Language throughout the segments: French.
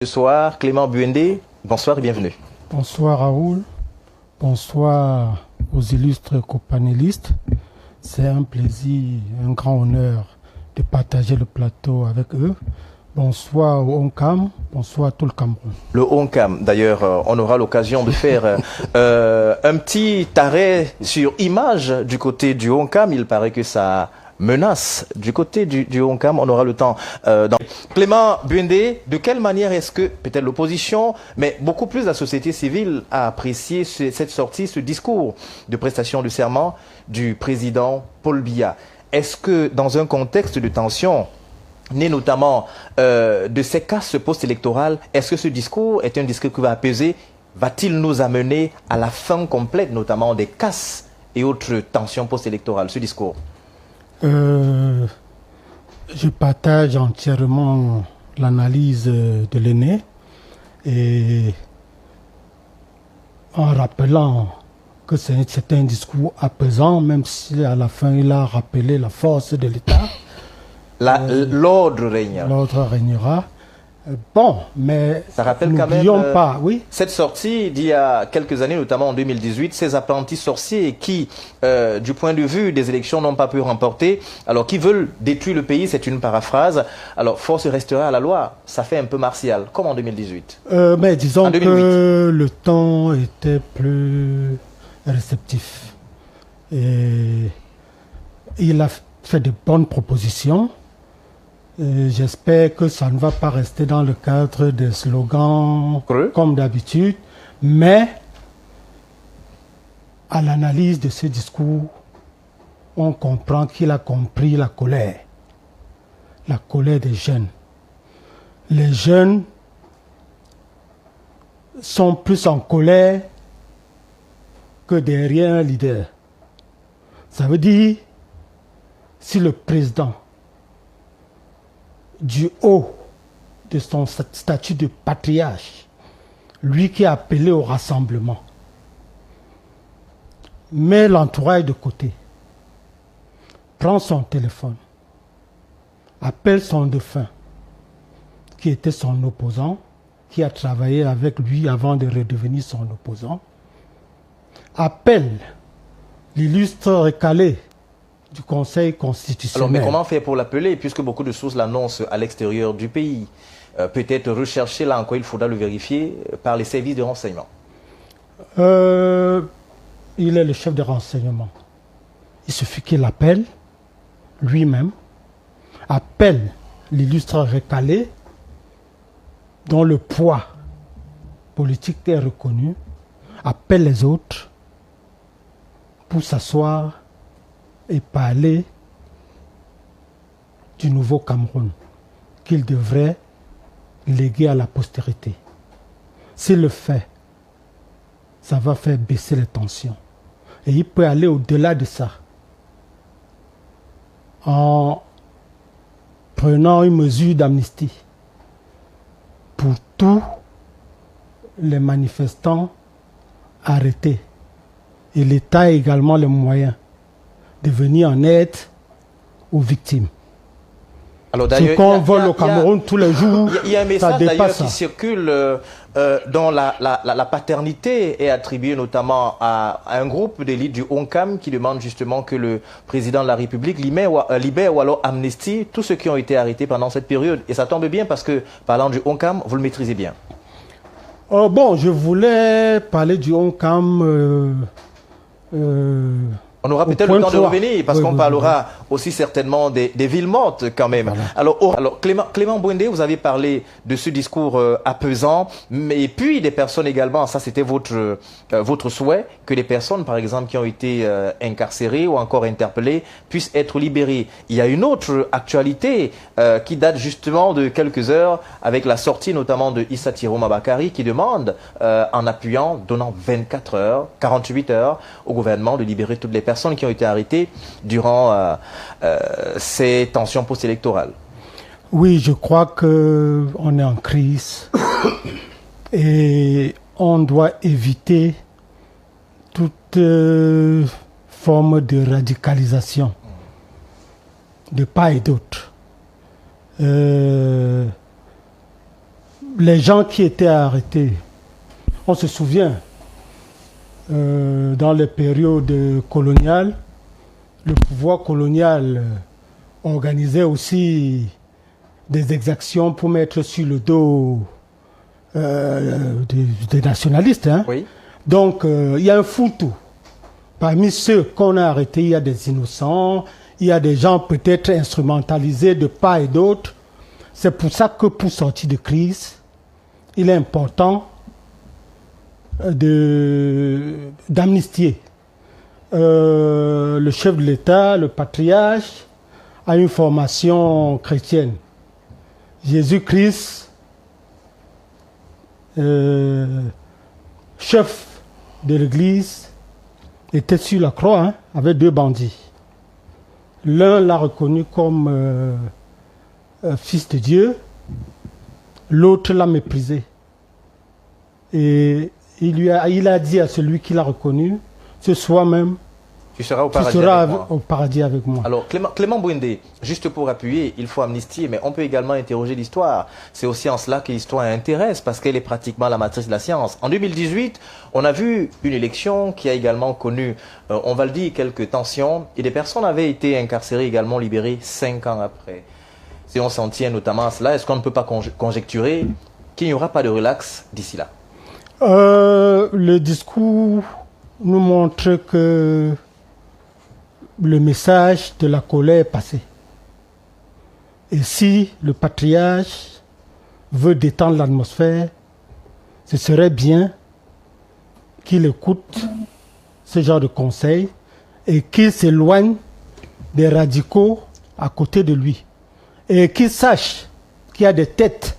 Ce soir, Clément Buendé, bonsoir et bienvenue. Bonsoir Raoul, bonsoir aux illustres copanélistes. C'est un plaisir, un grand honneur de partager le plateau avec eux. Bonsoir au ONCAM, bonsoir à tout le Cameroun. Le ONCAM, d'ailleurs, on aura l'occasion de faire un petit arrêt sur image du côté du ONCAM. Il paraît que ça menace du côté du ONCAM. On aura le temps. Clément Buendé, de quelle manière est-ce que peut-être l'opposition, mais beaucoup plus la société civile a apprécié cette sortie, ce discours de prestation de serment du président Paul Biya? Est-ce que dans un contexte de tension, né notamment de ces casses post-électorales, est-ce que ce discours est un discours qui va apaiser? Va-t-il nous amener à la fin complète, notamment des casses et autres tensions post-électorales, ce discours? Je partage entièrement l'analyse de l'aîné et en rappelant que c'est un discours apaisant, même si à la fin il a rappelé la force de l'État. L'ordre régnera. L'ordre régnera. Bon, mais ça rappelle quand même pas, oui. Cette sortie d'il y a quelques années, notamment en 2018, ces apprentis sorciers qui, du point de vue des élections, n'ont pas pu remporter, alors qui veulent détruire le pays, c'est une paraphrase. Alors, force restera à la loi. Ça fait un peu martial, comme en 2018. Mais disons que le temps était plus réceptif. Et il a fait de bonnes propositions. J'espère que ça ne va pas rester dans le cadre des slogans comme d'habitude, mais à l'analyse de ce discours, on comprend qu'il a compris la colère des jeunes. Les jeunes sont plus en colère que derrière un leader. Ça veut dire, si le président, du haut de son statut de patriarche, lui qui a appelé au rassemblement, met l'entourage de côté, prend son téléphone, appelle son défunt, qui était son opposant, qui a travaillé avec lui avant de redevenir son opposant, appelle l'illustre recalé du Conseil constitutionnel. Alors, mais comment faire pour l'appeler, puisque beaucoup de sources l'annoncent à l'extérieur du pays? Peut-être rechercher, là encore, il faudra le vérifier par les services de renseignement. Il est le chef de renseignement. Il suffit qu'il appelle lui-même, appelle l'illustre recalé, dont le poids politique est reconnu, appelle les autres pour s'asseoir et parler du nouveau Cameroun qu'il devrait léguer à la postérité. S'il le fait, ça va faire baisser les tensions. Et il peut aller au-delà de ça en prenant une mesure d'amnistie pour tous les manifestants arrêtés. Et l'État a également les moyens de venir en aide aux victimes. Ce qu'on vole au Cameroun tous les jours, il y a un message d'ailleurs qui circule dont la paternité est attribuée notamment à un groupe d'élite du ONCAM qui demande justement que le président de la République libère ou alors amnistie tous ceux qui ont été arrêtés pendant cette période. Et ça tombe bien parce que, parlant du ONCAM, vous le maîtrisez bien. Bon, je voulais parler du ONCAM... on aura peut-être le temps de revenir parce qu'on parlera aussi certainement des villes mortes quand même. Voilà. Alors Clément Buendé, vous avez parlé de ce discours apaisant, mais puis des personnes également, ça c'était votre souhait, que les personnes par exemple qui ont été incarcérées ou encore interpellées puissent être libérées. Il y a une autre actualité qui date justement de quelques heures avec la sortie notamment de Issa Tiroma Bakari qui demande en appuyant, donnant 24 heures, 48 heures au gouvernement de libérer toutes les personnes qui ont été arrêtées durant ces tensions post-électorales. Oui, je crois qu'on est en crise et on doit éviter toute forme de radicalisation de part et d'autre. les gens qui étaient arrêtés, on se souvient, dans les périodes coloniales, le pouvoir colonial organisait aussi des exactions pour mettre sur le dos des nationalistes. Hein. Oui. Donc, il y a un foutu. Parmi ceux qu'on a arrêtés, il y a des innocents, il y a des gens peut-être instrumentalisés de part et d'autre. C'est pour ça que pour sortir de crise, il est important d'amnistier. Le chef de l'État, le patriarche, a une formation chrétienne. Jésus-Christ, chef de l'Église, était sur la croix hein, avec 2 bandits. L'un l'a reconnu comme fils de Dieu, l'autre l'a méprisé. Et il a dit à celui qui l'a reconnu, ce soir même, tu seras au paradis avec moi. Alors, Clément Bouindé, juste pour appuyer, il faut amnistier, mais on peut également interroger l'histoire. C'est aussi en cela que l'histoire intéresse, parce qu'elle est pratiquement la matrice de la science. En 2018, on a vu une élection qui a également connu, on va le dire, quelques tensions, et des personnes avaient été incarcérées, également libérées 5 ans après. Si on s'en tient notamment à cela, est-ce qu'on ne peut pas conjecturer qu'il n'y aura pas de relax d'ici là? Le discours nous montre que le message de la colère est passé. Et si le patriarche veut détendre l'atmosphère, ce serait bien qu'il écoute ce genre de conseils et qu'il s'éloigne des radicaux à côté de lui. Et qu'il sache qu'il y a des têtes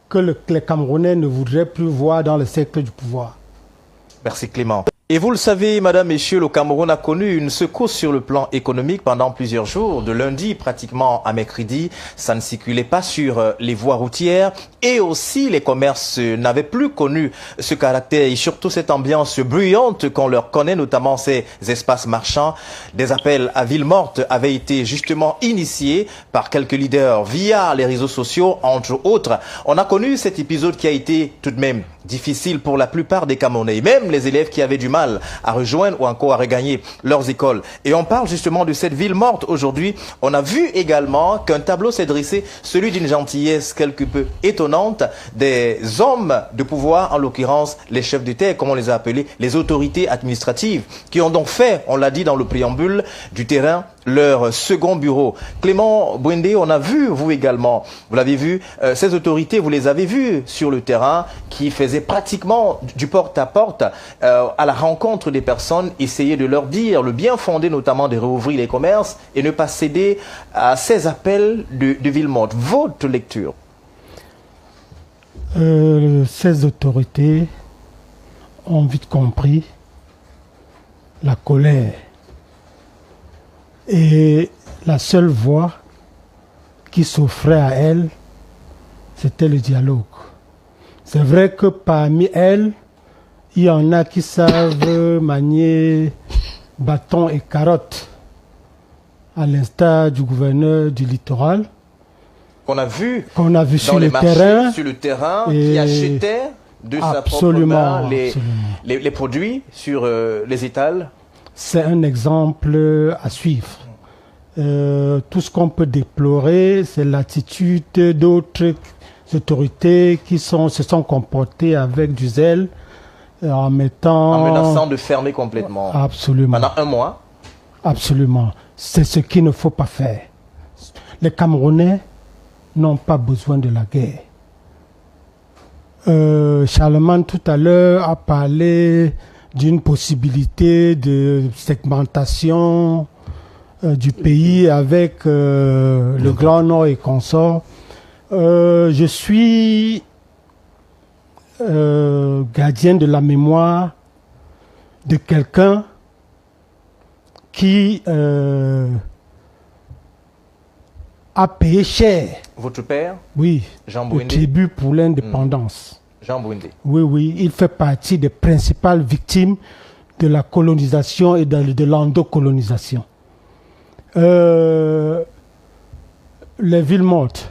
que les Camerounais ne voudraient plus voir dans le cercle du pouvoir. Merci Clément. Et vous le savez, madame, messieurs, le Cameroun a connu une secousse sur le plan économique pendant plusieurs jours. De lundi pratiquement à mercredi, ça ne circulait pas sur les voies routières et aussi les commerces n'avaient plus connu ce caractère et surtout cette ambiance bruyante qu'on leur connaît, notamment ces espaces marchands. Des appels à ville morte avaient été justement initiés par quelques leaders via les réseaux sociaux, entre autres. On a connu cet épisode qui a été tout de même difficile pour la plupart des Camerounais, même les élèves qui avaient du mal à rejoindre ou encore à regagner leurs écoles. Et on parle justement de cette ville morte aujourd'hui. On a vu également qu'un tableau s'est dressé, celui d'une gentillesse quelque peu étonnante des hommes de pouvoir, en l'occurrence les chefs d'État, comme on les a appelés, les autorités administratives, qui ont donc fait, on l'a dit dans le préambule, du terrain leur second bureau. Clément Bouindé, on a vu, vous également, vous l'avez vu, ces autorités, vous les avez vues sur le terrain qui faisaient pratiquement du porte-à-porte à la rencontre des personnes, essayer de leur dire le bien fondé notamment de réouvrir les commerces et ne pas céder à ces appels de ville morte. Votre lecture? Ces autorités ont vite compris la colère. Et la seule voie qui s'offrait à elles, c'était le dialogue. C'est vrai que parmi elles, il y en a qui savent manier bâton et carotte, à l'instar du gouverneur du littoral. Qu'on a vu sur le terrain. Sur le terrain, qui achetait de sa propre main les produits sur les étals. C'est un exemple à suivre. Tout ce qu'on peut déplorer, c'est l'attitude d'autres autorités qui se sont comportées avec du zèle, en menaçant de fermer complètement. Absolument. Pendant 1 mois. Absolument. C'est ce qu'il ne faut pas faire. Les Camerounais n'ont pas besoin de la guerre. Charlemagne tout à l'heure a parlé d'une possibilité de segmentation du pays avec le Grand Nord et consorts. Je suis gardien de la mémoire de quelqu'un qui a payé cher. Votre père? Oui, Jean le Bouindé. tribut pour l'indépendance. Jean Bouindé. Oui, oui, il fait partie des principales victimes de la colonisation et de l'endocolonisation. Les villes mortes,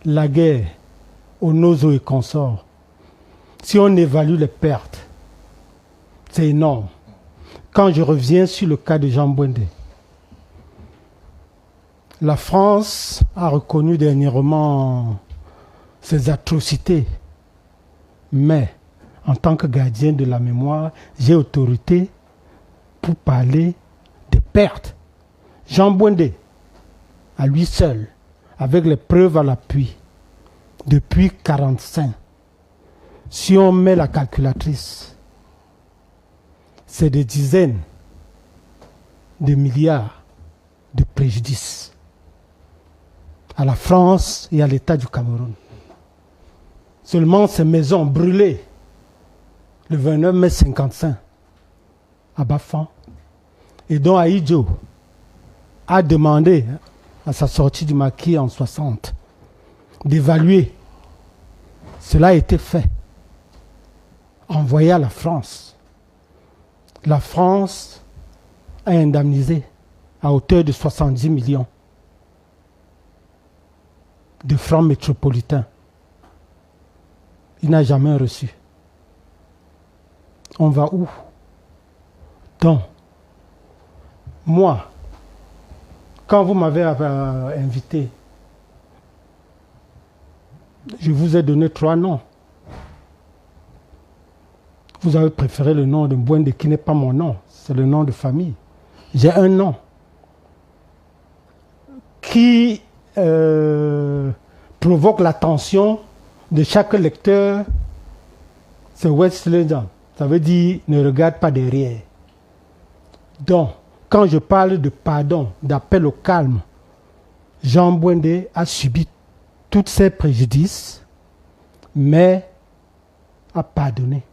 la guerre, au Nozo et consorts, si on évalue les pertes, c'est énorme. Quand je reviens sur le cas de Jean Bwendé, la France a reconnu dernièrement ces atrocités, mais en tant que gardien de la mémoire, j'ai autorité pour parler des pertes. Jean Bwendé, à lui seul, avec les preuves à l'appui, depuis 1945, si on met la calculatrice, c'est des dizaines de milliards de préjudices à la France et à l'État du Cameroun. Seulement ces maisons brûlées le 29 mai 1955 à Bafan, et dont Aïdjo a demandé à sa sortie du maquis en 1960 d'évaluer. Cela a été fait. Envoyé à la France. La France a indemnisé à hauteur de 70 millions de francs métropolitains. Il n'a jamais reçu. On va où? Donc, moi, quand vous m'avez invité, je vous ai donné 3 noms. Vous avez préféré le nom de Bwendé qui n'est pas mon nom, c'est le nom de famille. J'ai un nom qui provoque l'attention de chaque lecteur, c'est West Legend. Ça veut dire ne regarde pas derrière. Donc, quand je parle de pardon, d'appel au calme, Jean Bwendé a subi tous ces préjudices, mais a pardonné.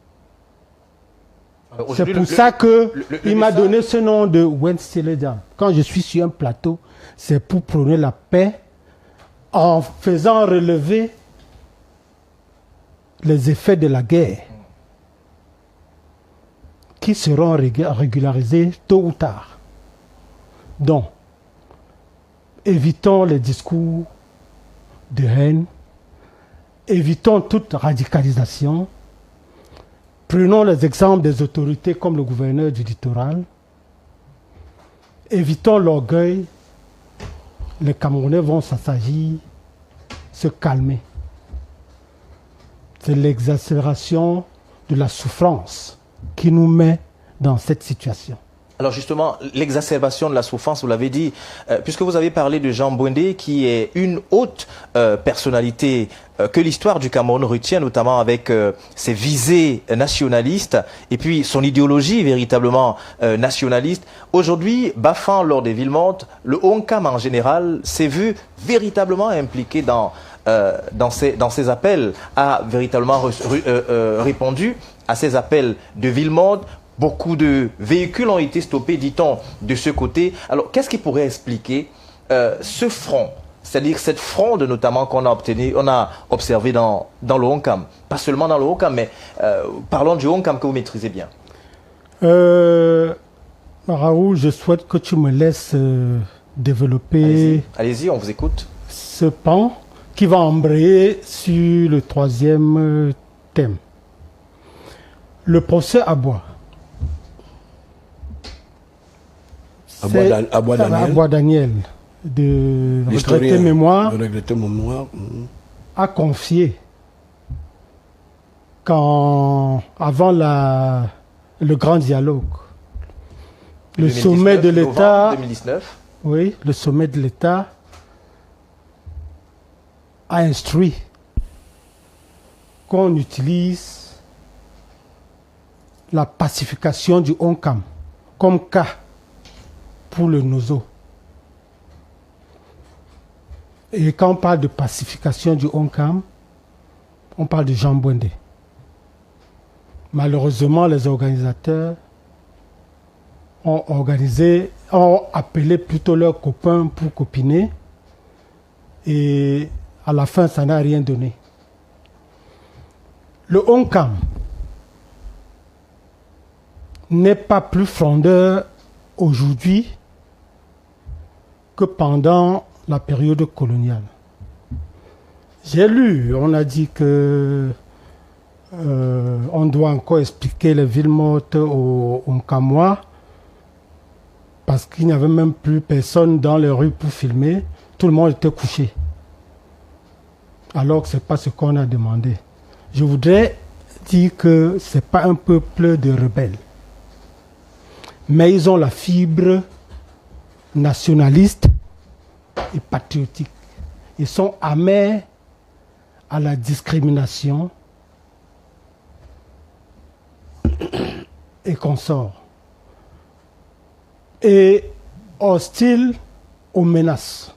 C'est pour ça qu'il m'a donné ce nom de Wensteledan. Quand je suis sur un plateau, c'est pour prôner la paix en faisant relever les effets de la guerre qui seront régularisés tôt ou tard. Donc, évitons les discours de haine, évitons toute radicalisation, prenons les exemples des autorités comme le gouverneur du littoral, évitons l'orgueil, les Camerounais vont s'assagir, se calmer. C'est l'exaspération de la souffrance qui nous met dans cette situation. Alors justement, l'exacerbation de la souffrance, vous l'avez dit, puisque vous avez parlé de Jean Bwendé, qui est une haute personnalité que l'histoire du Cameroun retient, notamment avec ses visées nationalistes et puis son idéologie véritablement nationaliste. Aujourd'hui, Bafan, lors des Villementes, le ONCAM en général s'est vu véritablement impliqué dans ces appels, a véritablement répondu à ces appels de Villementes. Beaucoup de véhicules ont été stoppés, dit-on, de ce côté. Alors, qu'est-ce qui pourrait expliquer ce front, c'est-à-dire cette fronde notamment qu'on a observé dans le ONCAM? Pas seulement dans le ONCAM, mais parlons du ONCAM que vous maîtrisez bien. Raoul, je souhaite que tu me laisses développer... Allez-y, on vous écoute. Ce pan qui va embrayer sur le 3e thème. Le procès à bois. Abois Daniel, de regretter mémoire, a confié avant le grand dialogue, le sommet de l'État, 2019. Oui, le sommet de l'État a instruit qu'on utilise la pacification du ONCAM comme cas pour le Nozo. Et quand on parle de pacification du ONCAM, on parle de Jean Bwendé. Malheureusement, les organisateurs ont appelé plutôt leurs copains pour copiner, et à la fin, ça n'a rien donné. Le ONCAM n'est pas plus frondeur aujourd'hui que pendant la période coloniale. J'ai lu, on a dit que on doit encore expliquer les villes mortes au Nkamwa parce qu'il n'y avait même plus personne dans les rues pour filmer. Tout le monde était couché. Alors que ce n'est pas ce qu'on a demandé. Je voudrais dire que ce n'est pas un peuple de rebelles. Mais ils ont la fibre nationaliste et patriotique. Ils sont amers à la discrimination et consorts. Et hostiles aux menaces.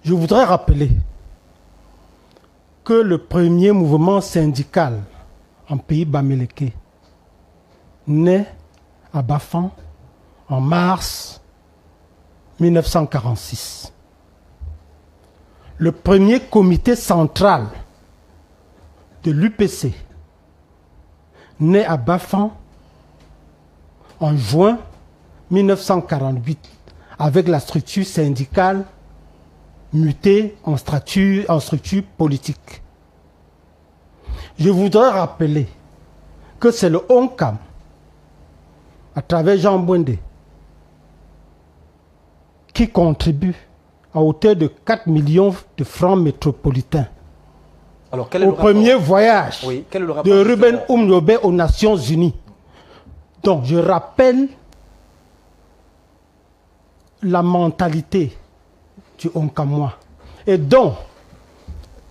Je voudrais rappeler que le premier mouvement syndical en pays bamileke naît à Bafan en mars 1946. Le premier comité central de l'UPC naît à Bafan en juin 1948 avec la structure syndicale mutée en structure politique. Je voudrais rappeler que c'est le ONCAM, à travers Jean Bwende, qui contribue à hauteur de 4 millions de francs métropolitains. Alors, quel est au premier voyage de Ruben Umnyobe aux Nations Unies. Donc, je rappelle la mentalité du Onkamois. Et donc,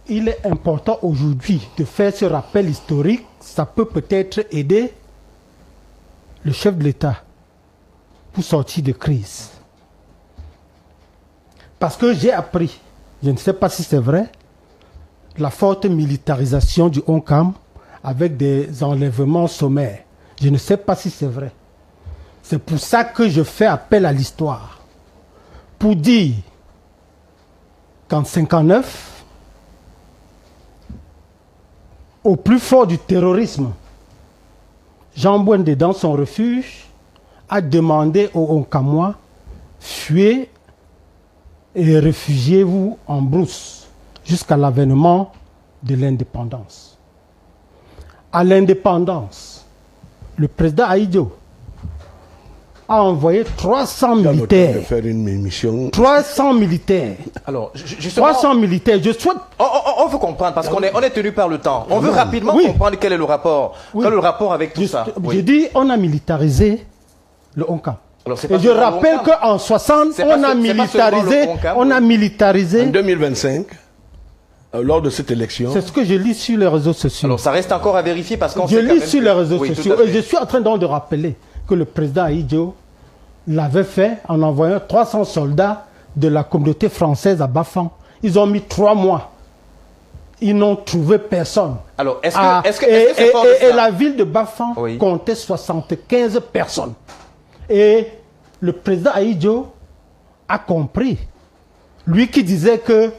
il est important aujourd'hui de faire ce rappel historique. Ça peut peut-être aider le chef de l'État pour sortir de crise. Parce que j'ai appris, je ne sais pas si c'est vrai, la forte militarisation du Onkam avec des enlèvements sommaires. Je ne sais pas si c'est vrai. C'est pour ça que je fais appel à l'histoire. Pour dire qu'en 1959, au plus fort du terrorisme, Jean Bwende, dans son refuge, a demandé aux Onkamois, fuyez et réfugiez-vous en brousse jusqu'à l'avènement de l'indépendance. À l'indépendance, le président Ahidjo a envoyé 300 militaires. Faire une mission. 300 militaires. Alors, justement, 300 militaires. Je souhaite... On veut comprendre, parce qu'on est tenu par le temps. On veut rapidement comprendre quel est le rapport. Quel est le rapport avec tout ça. Je dis, on a militarisé le Onkam. Et je rappelle qu'en 60, on a militarisé... En 2025, lors de cette élection... C'est ce que je lis sur les réseaux sociaux. Alors, ça reste encore à vérifier parce qu'on... Je lis sur les réseaux sociaux. Et je suis en train donc de rappeler que le président Ahidjo l'avait fait en envoyant 300 soldats de la communauté française à Bafan. Ils ont mis 3 mois. Ils n'ont trouvé personne. Alors, est-ce que c'est fort de ça? Et la ville de Bafan comptait 75 personnes. Et le président Ahidjo a compris. Lui qui disait que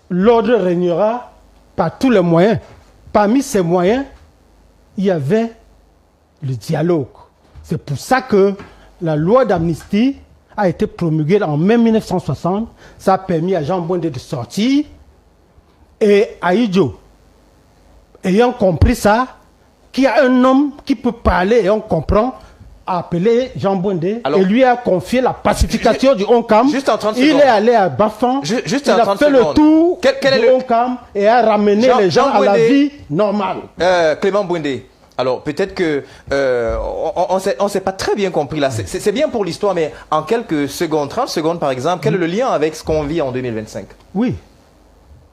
l'ordre régnera par tous les moyens. Parmi ces moyens, il y avait le dialogue. C'est pour ça que la loi d'amnistie a été promulguée en mai 1960. Ça a permis à Jean Bwende de sortir. Et Ahidjo, ayant compris ça, qu'il y a un homme qui peut parler et on comprend, a appelé Jean Bwende et lui a confié la pacification du Onkam. Juste en 30 il secondes. est allé à Bafan, Juste il a fait le tour du Onkam et a ramené les gens à la vie normale. Clément Bwende, alors peut-être que on s'est pas très bien compris là. C'est bien pour l'histoire, mais en quelques secondes, 30 secondes par exemple, quel est le lien avec ce qu'on vit en 2025? Oui,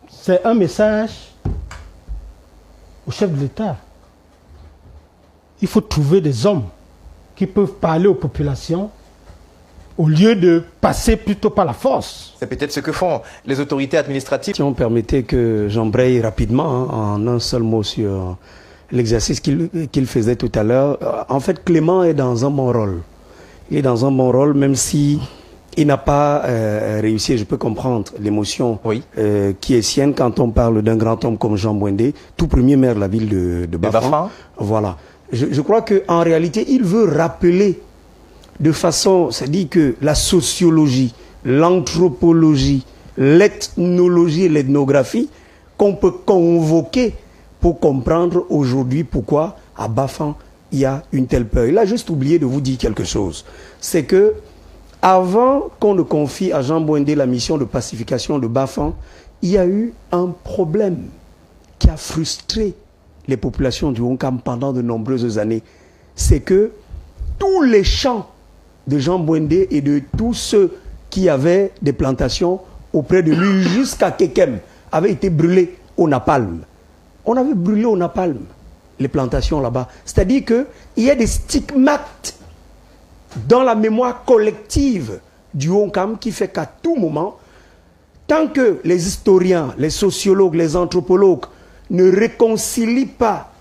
c'est un message au chef de l'État. Il faut trouver des hommes qui peuvent parler aux populations au lieu de passer plutôt par la force. C'est peut-être ce que font les autorités administratives. Si on permettait que j'embraye rapidement en un seul mot sur l'exercice qu'il faisait tout à l'heure. En fait, Clément est dans un bon rôle. Il est dans un bon rôle, même si il n'a pas réussi. Je peux comprendre l'émotion qui est sienne quand on parle d'un grand homme comme Jean Bwende, tout premier maire de la ville de Bafan. Voilà. Je crois qu'en réalité, il veut rappeler de façon, c'est-à-dire que la sociologie, l'anthropologie, l'ethnologie et l'ethnographie qu'on peut convoquer pour comprendre aujourd'hui pourquoi à Bafang il y a une telle peur. Il a juste oublié de vous dire quelque chose. C'est que avant qu'on ne confie à Jean Bouindé la mission de pacification de Bafang, il y a eu un problème qui a frustré les populations du Honkam pendant de nombreuses années. C'est que tous les champs de Jean Bouindé et de tous ceux qui avaient des plantations auprès de lui jusqu'à Kekem avaient été brûlés au napalm. On avait brûlé au napalm les plantations là-bas. C'est-à-dire qu'il y a des stigmates dans la mémoire collective du Honkam qui fait qu'à tout moment, tant que les historiens, les sociologues, les anthropologues ne réconcilient pas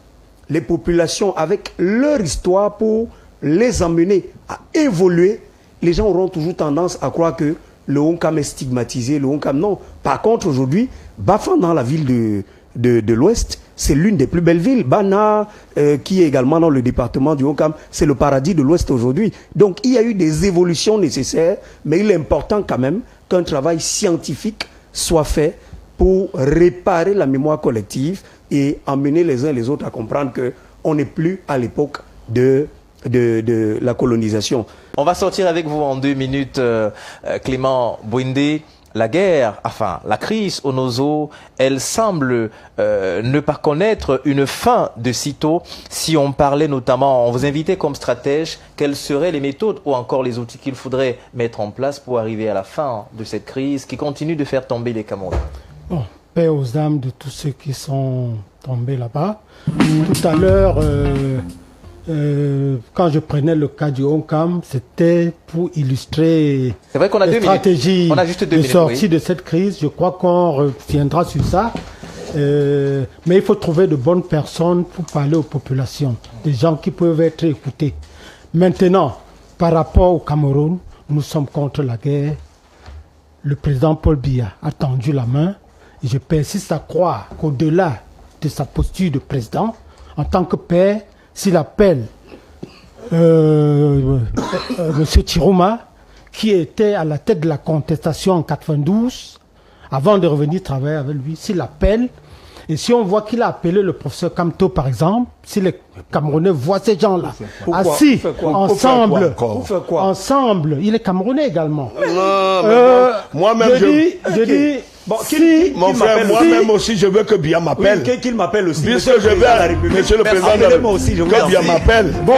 les populations avec leur histoire pour les emmener à évoluer, les gens auront toujours tendance à croire que le Honkam est stigmatisé, le Honkam non. Par contre, aujourd'hui, Bafang dans la ville de l'Ouest, c'est l'une des plus belles villes. Bana, qui est également dans le département du Honkam, c'est le paradis de l'Ouest aujourd'hui. Donc, il y a eu des évolutions nécessaires, mais il est important quand même qu'un travail scientifique soit fait pour réparer la mémoire collective et emmener les uns les autres à comprendre qu'on n'est plus à l'époque de la colonisation. On va sortir avec vous en 2 minutes, Clément Bouindé. La guerre, enfin la crise au Nozo, elle semble ne pas connaître une fin de sitôt. Si on parlait notamment, on vous invitait comme stratège, quelles seraient les méthodes ou encore les outils qu'il faudrait mettre en place pour arriver à la fin de cette crise qui continue de faire tomber les Camerounais? Bon, paix aux âmes de tous ceux qui sont tombés là-bas. Tout à l'heure, quand je prenais le cas du Honkam, c'était pour illustrer vrai qu'on a les stratégies on a juste 2 de sortie de cette crise. Je crois qu'on reviendra sur ça. Mais il faut trouver de bonnes personnes pour parler aux populations, des gens qui peuvent être écoutés. Maintenant, par rapport au Cameroun, nous sommes contre la guerre. Le président Paul Biya a tendu la main et je persiste à croire qu'au-delà de sa posture de président, en tant que père, s'il appelle M. Chirouma, qui était à la tête de la contestation en 92, avant de revenir travailler avec lui, s'il appelle, et si on voit qu'il a appelé le professeur Kamto, par exemple, si les Camerounais voient ces gens-là assis ensemble, ensemble, il est Camerounais également. Moi-même, je dis, bon, mon frère, moi-même aussi, je veux que Biya m'appelle. Oui, qu'il m'appelle aussi. Puisque je vais, monsieur le président, que Biya m'appelle. Bon,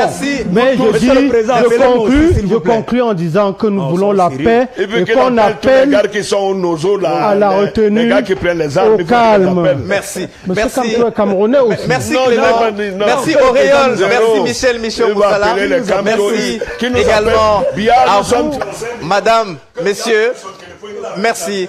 mais je conclue en disant que nous voulons la paix et qu'on appelle les gars qui sont au Nozo, là, à la retenue, les gars qui prennent les armes, au calme. Merci. Monsieur Kamto est Camerounais aussi. Merci Clément. Merci Auréole. Merci Michel Moussala. Merci également à vous, madame, messieurs. Merci.